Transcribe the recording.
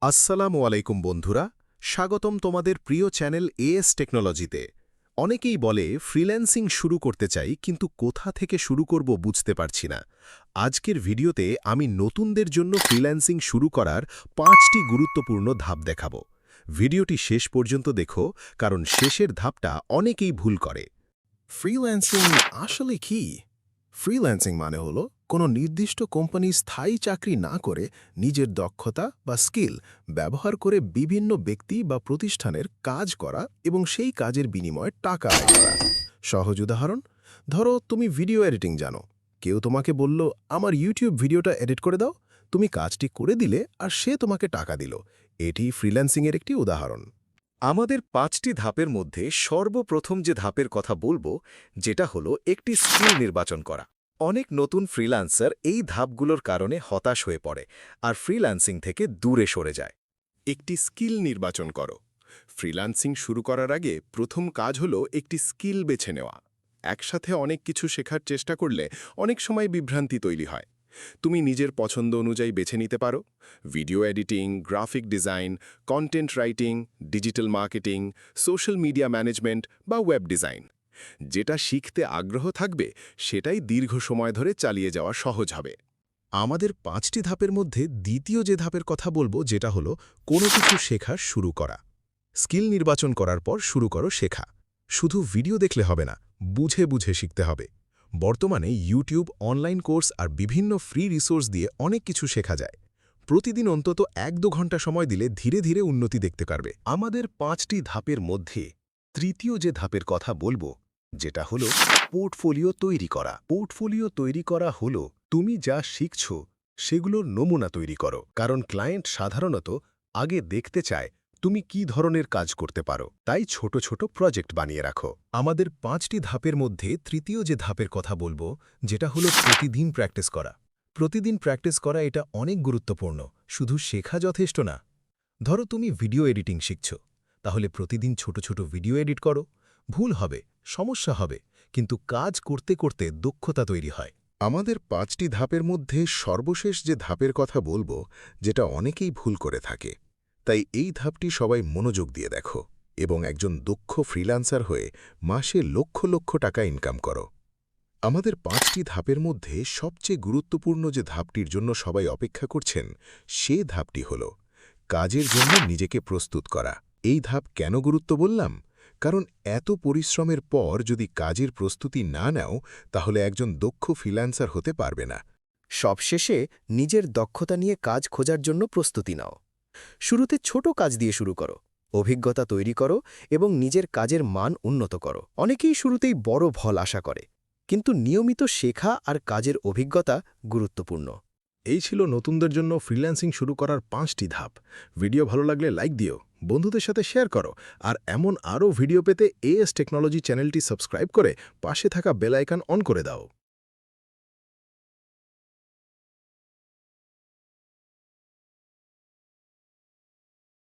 আসসালামু আলাইকুম বন্ধুরা, স্বাগতম তোমাদের প্রিয় চ্যানেল এএস টেকনোলজিতে। অনেকেই বলে ফ্রিল্যান্সিং শুরু করতে চাই, কিন্তু কোথা থেকে শুরু করব বুঝতে পারছি না। আজকের ভিডিওতে আমি নতুনদের জন্য ফ্রিল্যান্সিং শুরু করার 5টি গুরুত্বপূর্ণ ধাপ দেখাবো। ভিডিওটি শেষ পর্যন্ত দেখো, কারণ শেষের ধাপটা অনেকেই ভুল করে। ফ্রিল্যান্সিং আসলে কি? ফ্রিল্যান্সিং মানে হলো কোনো নির্দিষ্ট কোম্পানি স্থায়ী চাকরি না করে নিজের দক্ষতা বা স্কিল ব্যবহার করে বিভিন্ন ব্যক্তি বা প্রতিষ্ঠানের কাজ করা এবং সেই কাজের বিনিময়ে টাকা আয় করা। সহজ উদাহরণ, ধরো তুমি ভিডিও এডিটিং জানো, কেউ তোমাকে বলল আমার ইউটিউব ভিডিওটা এডিট করে দাও, তুমি কাজটি করে দিলে আর সে তোমাকে টাকা দিল। এটি ফ্রিল্যান্সিংয়ের একটি উদাহরণ। আমাদের 5টি ধাপের মধ্যে সর্বপ্রথম যে ধাপের কথা বলবো, যেটা হলো একটি স্কিল নির্বাচন করা। অনেক নতুন ফ্রিল্যান্সার এই ধাপগুলোর কারণে হতাশ হয়ে পড়ে আর ফ্রিল্যান্সিং থেকে দূরে সরে যায়। একটি স্কিল নির্বাচন করো। ফ্রিল্যান্সিং শুরু করার আগে প্রথম কাজ হলো একটি স্কিল বেছে নেওয়া। একসাথে অনেক কিছু শেখার চেষ্টা করলে অনেক সময় বিভ্রান্তি তৈরি হয়। তুমি নিজের পছন্দ অনুযায়ী বেছে নিতে পারো: video editing, graphic design, content writing, digital marketing, social media management বা ওয়েব ডিজাইন। যেটা শিখতে আগ্রহ থাকবে সেটাই দীর্ঘ সময় ধরে চালিয়ে যাওয়া সহজ হবে। আমাদের 5টি ধাপের মধ্যে দ্বিতীয় যে ধাপের কথা বলবো, যেটা হলো কোনো কিছু শেখা শুরু করা। স্কিল নির্বাচন করার পর শুরু করো শেখা। শুধু ভিডিও দেখলে হবে না, বুঝে বুঝে শিখতে হবে। বর্তমানে ইউটিউব, অনলাইন কোর্স আর বিভিন্ন ফ্রি রিসোর্স দিয়ে অনেক কিছু শেখা যায়। প্রতিদিন অন্তত 1-2 ঘন্টা সময় দিলে ধীরে ধীরে উন্নতি দেখতে পারবে। আমাদের 5টি ধাপের মধ্যে তৃতীয় যে ধাপের কথা বলবো, যেটা হলো পোর্টফোলিও তৈরি করা। পোর্টফোলিও তৈরি করা হলো তুমি যা শিখছ সেগুলোর নমুনা তৈরি করো, কারণ ক্লায়েন্ট সাধারণত আগে দেখতে চায় তুমি কি ধরনের কাজ করতে পারো। তাই ছোট ছোট প্রজেক্ট বানিয়ে রাখো। আমাদের 5টি ধাপের মধ্যে তৃতীয় যে ধাপের কথা বলবো, যেটা হলো প্রতিদিন প্র্যাকটিস করা। প্রতিদিন প্র্যাকটিস করা এটা অনেক গুরুত্বপূর্ণ, শুধু শেখা যথেষ্ট না। ধরো তুমি ভিডিও এডিটিং শিখছ, তাহলে প্রতিদিন ছোট ছোট ভিডিও এডিট করো। ভুল হবে, সমস্যা হবে, কিন্তু কাজ করতে করতে দক্ষতা তৈরি হয়। আমাদের 5টি ধাপের মধ্যে সর্বশেষ যে ধাপের কথা বলবো, যেটা অনেকেই ভুল করে থাকে, তাই এই ধাপটি সবাই মনোযোগ দিয়ে দেখো এবং একজন দক্ষ ফ্রিল্যান্সার হয়ে মাসে লক্ষ লক্ষ টাকা ইনকাম করো। আমাদের 5টি ধাপের মধ্যে সবচেয়ে গুরুত্বপূর্ণ যে ধাপটির জন্য সবাই অপেক্ষা করছেন, সে ধাপটি হল কাজের জন্য নিজেকে প্রস্তুত করা। এই ধাপ কেন গুরুত্ব বললাম? কারণ এত পরিশ্রমের পর যদি কাজের প্রস্তুতি না নাও, তাহলে একজন দক্ষ ফ্রিল্যান্সার হতে পারবে না। সবশেষে নিজের দক্ষতা নিয়ে কাজ খোঁজার জন্য প্রস্তুতি নাও। শুরুতে ছোট কাজ দিয়ে শুরু করো, অভিজ্ঞতা তৈরি করো এবং নিজের কাজের মান উন্নত করো। অনেকেই শুরুতেই বড় ফল আশা করে, কিন্তু নিয়মিত শেখা আর কাজের অভিজ্ঞতা গুরুত্বপূর্ণ। এই ছিল নতুনদের জন্য ফ্রিল্যান্সিং শুরু করার 5টি ধাপ। ভিডিও ভালো লাগলে লাইক দিও, বন্ধুদের সাথে শেয়ার করো, আর এমন আরও ভিডিও পেতে এএস টেকনোলজি চ্যানেলটি সাবস্ক্রাইব করে পাশে থাকা বেল আইকন অন করে দাও।